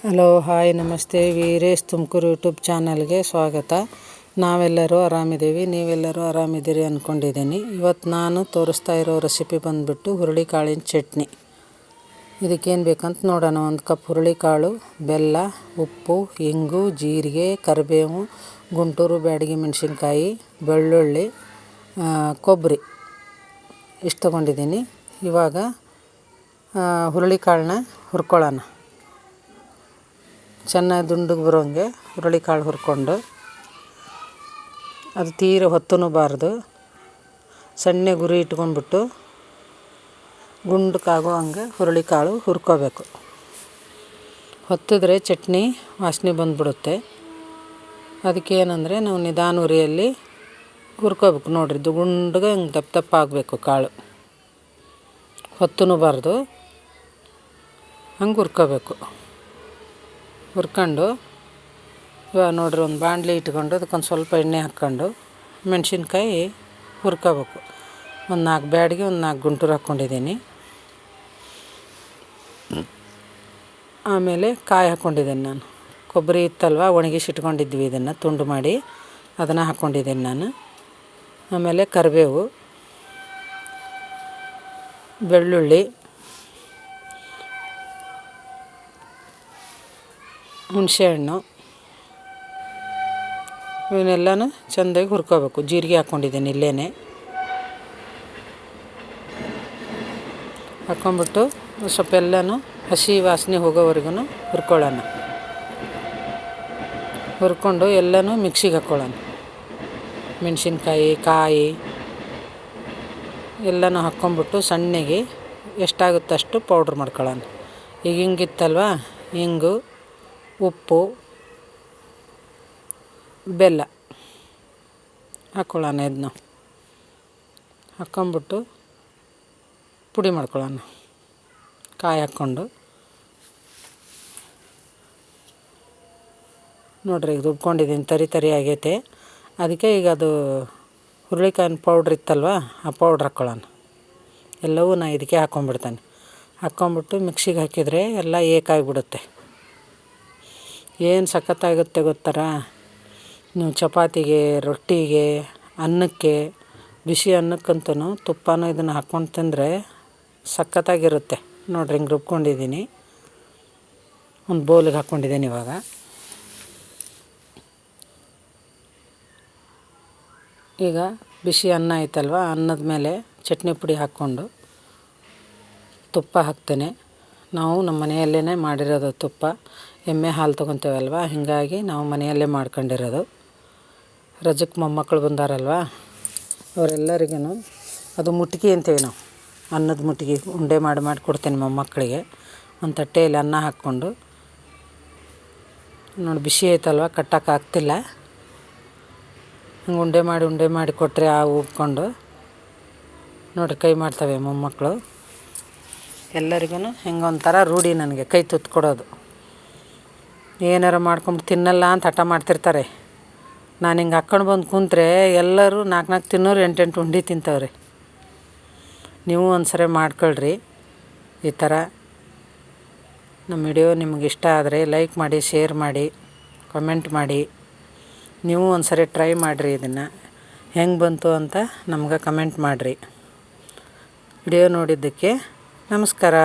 Hello hi ನಮಸ್ತೆ Veeresh Tumakuru YouTube ಚಾನಲ್ಗೆ ಸ್ವಾಗತ. ನಾವೆಲ್ಲರೂ ಆರಾಮಿದ್ದೀವಿ, ನೀವೆಲ್ಲರೂ ಆರಾಮಿದ್ದೀರಿ ಅಂದ್ಕೊಂಡಿದ್ದೀನಿ. ಇವತ್ತು ನಾನು ತೋರಿಸ್ತಾ ಇರೋ ರೆಸಿಪಿ ಬಂದುಬಿಟ್ಟು ಹುರುಳಿಕಾಳಿನ ಚಟ್ನಿ. ಇದಕ್ಕೇನು ಬೇಕಂತ ನೋಡೋಣ. 1 ಕಪ್ ಹುರುಳಿಕಾಳು, ಬೆಲ್ಲ, ಉಪ್ಪು, ಇಂಗು, ಜೀರಿಗೆ, ಕರಿಬೇವು, ಗುಂಟೂರು ಬ್ಯಾಡಗಿ ಮೆಣಸಿನ್ಕಾಯಿ, ಬೆಳ್ಳುಳ್ಳಿ, ಕೊಬ್ಬರಿ ಇಷ್ಟು ತೊಗೊಂಡಿದ್ದೀನಿ. ಇವಾಗ ಹುರುಳಿಕಾಳನ್ನ ಹುರ್ಕೊಳ್ಳೋಣ. ಚೆನ್ನಾಗಿ ದುಂಡಿಗೆ ಬರೋಂಗೆ ಹುರುಳಿಕಾಳು ಹುರ್ಕೊಂಡು, ಅದು ತೀರ ಹೊತ್ತನೂಬಾರ್ದು, ಸಣ್ಣ ಗುರಿ ಇಟ್ಕೊಂಡ್ಬಿಟ್ಟು ಗುಂಡಕ್ಕಾಗೋ ಹಂಗೆ ಹುರುಳಿಕಾಳು ಹುರ್ಕೋಬೇಕು. ಹೊತ್ತಿದ್ರೆ ಚಟ್ನಿ ವಾಸನೆ ಬಂದುಬಿಡುತ್ತೆ. ಅದಕ್ಕೆ ಏನಂದರೆ ನಾವು ನಿಧಾನ ಉರಿಯಲ್ಲಿ ಹುರ್ಕೋಬೇಕು. ನೋಡಿರಿ, ಗುಂಡಿಗೆ ಹಂಗೆ ದಪ್ಪ ಆಗಬೇಕು ಕಾಳು, ಹೊತ್ತನೂಬಾರ್ದು, ಹಂಗೆ ಹುರ್ಕೋಬೇಕು. ಹುರ್ಕೊಂಡು ಇವಾಗ ನೋಡಿರಿ, ಒಂದು ಬಾಣಲಿ ಇಟ್ಕೊಂಡು ಅದಕ್ಕೊಂದು ಸ್ವಲ್ಪ ಎಣ್ಣೆ ಹಾಕ್ಕೊಂಡು ಮೆಣಸಿನ್ಕಾಯಿ ಹುರ್ಕೋಬೇಕು. ಒಂದು 4 ಬ್ಯಾಡಗಿ, ಒಂದು 4 ಗುಂಟೂರು ಹಾಕ್ಕೊಂಡಿದ್ದೀನಿ. ಆಮೇಲೆ ಕಾಯಿ ಹಾಕ್ಕೊಂಡಿದ್ದೀನಿ ನಾನು. ಕೊಬ್ಬರಿ ಇತ್ತಲ್ವ, ಒಣಗಿಸಿ ಇಟ್ಕೊಂಡಿದ್ವಿ, ಇದನ್ನು ತುಂಡು ಮಾಡಿ ಅದನ್ನು ಹಾಕ್ಕೊಂಡಿದ್ದೀನಿ ನಾನು. ಆಮೇಲೆ ಕರಿಬೇವು, ಬೆಳ್ಳುಳ್ಳಿ, ಹುಣಸೆಹಣ್ಣು, ಇವನ್ನೆಲ್ಲನೂ ಚೆಂದಾಗಿ ಹುರ್ಕೋಬೇಕು. ಜೀರಿಗೆ ಹಾಕ್ಕೊಂಡಿದ್ದೀನಿ ಇಲ್ಲೇ. ಹಾಕ್ಕೊಂಬಿಟ್ಟು ಸ್ವಲ್ಪ ಎಲ್ಲನೂ ಹಸಿ ವಾಸನೆ ಹೋಗೋವರೆಗೂ ಹುರ್ಕೊಳ್ಳೋಣ. ಹುರ್ಕೊಂಡು ಎಲ್ಲನೂ ಮಿಕ್ಸಿಗೆ ಹಾಕ್ಕೊಳ್ಳೋಣ. ಮೆಣಸಿನ್ಕಾಯಿ, ಕಾಯಿ ಎಲ್ಲನೂ ಹಾಕ್ಕೊಂಬಿಟ್ಟು ಸಣ್ಣಗೆ ಎಷ್ಟಾಗುತ್ತೆ ಅಷ್ಟು ಪೌಡ್ರ್ ಮಾಡ್ಕೊಳ್ಳೋಣ. ಈಗ ಹಿಂಗಿತ್ತಲ್ವ, ಹಿಂಗು, ಉಪ್ಪು, ಬೆಲ್ಲ ಹಾಕ್ಕೊಳ್ಳೋಣ. ಇದನ್ನು ಹಾಕ್ಕೊಂಬಿಟ್ಟು ಪುಡಿ ಮಾಡ್ಕೊಳ್ಳೋಣ. ಕಾಯಿ ಹಾಕ್ಕೊಂಡು ನೋಡಿರಿ, ಈಗ ರುಬ್ಕೊಂಡಿದ್ದೀನಿ, ತರಿ ಆಗೈತೆ. ಅದಕ್ಕೆ ಈಗ ಅದು ಹುರುಳಿಕಾಯಿನ ಪೌಡ್ರ್ ಇತ್ತಲ್ವ, ಆ ಪೌಡ್ರ್ ಹಾಕ್ಕೊಳ್ಳೋಣ. ಎಲ್ಲವೂ ನಾನು ಇದಕ್ಕೆ ಹಾಕ್ಕೊಂಬಿಡ್ತಾನೆ. ಹಾಕ್ಕೊಂಬಿಟ್ಟು ಮಿಕ್ಸಿಗೆ ಹಾಕಿದರೆ ಎಲ್ಲ ಏಕಾಗಿಬಿಡುತ್ತೆ. ಏನು ಸಖತ್ತಾಗುತ್ತೆ ಗೊತ್ತಾರಾ? ನೀವು ಚಪಾತಿಗೆ, ರೊಟ್ಟಿಗೆ, ಅನ್ನಕ್ಕೆ, ಬಿಸಿ ಅನ್ನಕ್ಕಂತೂ ತುಪ್ಪನೂ ಇದನ್ನು ಹಾಕ್ಕೊಂಡು ತಿಂದರೆ ಸಖತ್ತಾಗಿರುತ್ತೆ. ನೋಡಿರಿ, ಹಿಂಗೆ ರುಬ್ಕೊಂಡಿದ್ದೀನಿ. ಒಂದು ಬೌಲಿಗೆ ಹಾಕ್ಕೊಂಡಿದ್ದೀನಿ. ಇವಾಗ ಈಗ ಬಿಸಿ ಅನ್ನ ಐತಲ್ವ, ಅನ್ನದ ಮೇಲೆ ಚಟ್ನಿ ಪುಡಿ ಹಾಕ್ಕೊಂಡು ತುಪ್ಪ ಹಾಕ್ತೇನೆ. ನಾವು ನಮ್ಮ ಮನೆಯಲ್ಲೇ ಮಾಡಿರೋದು ತುಪ್ಪ. ಎಮ್ಮೆ ಹಾಲು ತೊಗೊತೇವಲ್ವ, ಹೀಗಾಗಿ ನಾವು ಮನೆಯಲ್ಲೇ ಮಾಡ್ಕೊಂಡಿರೋದು. ರಜಕ್ಕೆ ಮೊಮ್ಮಕ್ಕಳು ಬಂದಾರಲ್ವ, ಅವರೆಲ್ಲರಿಗೂ ಅದು ಮುಟ್ಗಿ ಅಂತೀವಿ ನಾವು, ಅನ್ನದ ಮುಟ್ಗಿ. ಉಂಡೆ ಮಾಡಿ ಕೊಡ್ತೇನೆ ಮೊಮ್ಮಕ್ಕಳಿಗೆ. ಒಂದು ತಟ್ಟೆಯಲ್ಲಿ ಅನ್ನ ಹಾಕ್ಕೊಂಡು, ನೋಡಿ ಬಿಸಿ ಐತಲ್ವ, ಕಟ್ಟೋಕ್ಕಾಗ್ತಿಲ್ಲ, ಹಂಗೆ ಉಂಡೆ ಮಾಡಿ ಕೊಟ್ಟರೆ ಆ ಉಬ್ಕೊಂಡು ನೋಡಿರಿ ಕೈ ಮಾಡ್ತವೆ ಮೊಮ್ಮಕ್ಕಳು. ಎಲ್ಲರಿಗೂ ಹಿಂಗೆ ಒಂಥರ ರೂಢಿ ನನಗೆ ಕೈ ತುತ್ತು ಕೊಡೋದು. ಏನಾರು ಮಾಡ್ಕೊಂಡು ತಿನ್ನಲ್ಲ ಅಂತ ಹಠ ಮಾಡ್ತಿರ್ತಾರೆ. ನಾನು ಹಿಂಗೆ ಹಾಕ್ಕೊಂಡು ಬಂದು ಕೂತ್ರೆ ಎಲ್ಲರೂ 4 ತಿನ್ನೋರು 8 ಉಂಡೆ ತಿಂತವ್ರೆ. ನೀವು ಒಂದು ಸರಿ ಮಾಡ್ಕೊಳ್ರಿ ಈ ಥರ. ನಮ್ಮ ವಿಡಿಯೋ ನಿಮ್ಗೆ ಇಷ್ಟ ಆದರೆ ಲೈಕ್ ಮಾಡಿ, ಶೇರ್ ಮಾಡಿ, ಕಮೆಂಟ್ ಮಾಡಿ. ನೀವು ಒಂದು ಸರಿ ಟ್ರೈ ಮಾಡಿರಿ. ಇದನ್ನು ಹೆಂಗೆ ಬಂತು ಅಂತ ನಮ್ಗೆ ಕಮೆಂಟ್ ಮಾಡಿರಿ. ವಿಡಿಯೋ ನೋಡಿದ್ದಕ್ಕೆ ನಮಸ್ಕಾರ.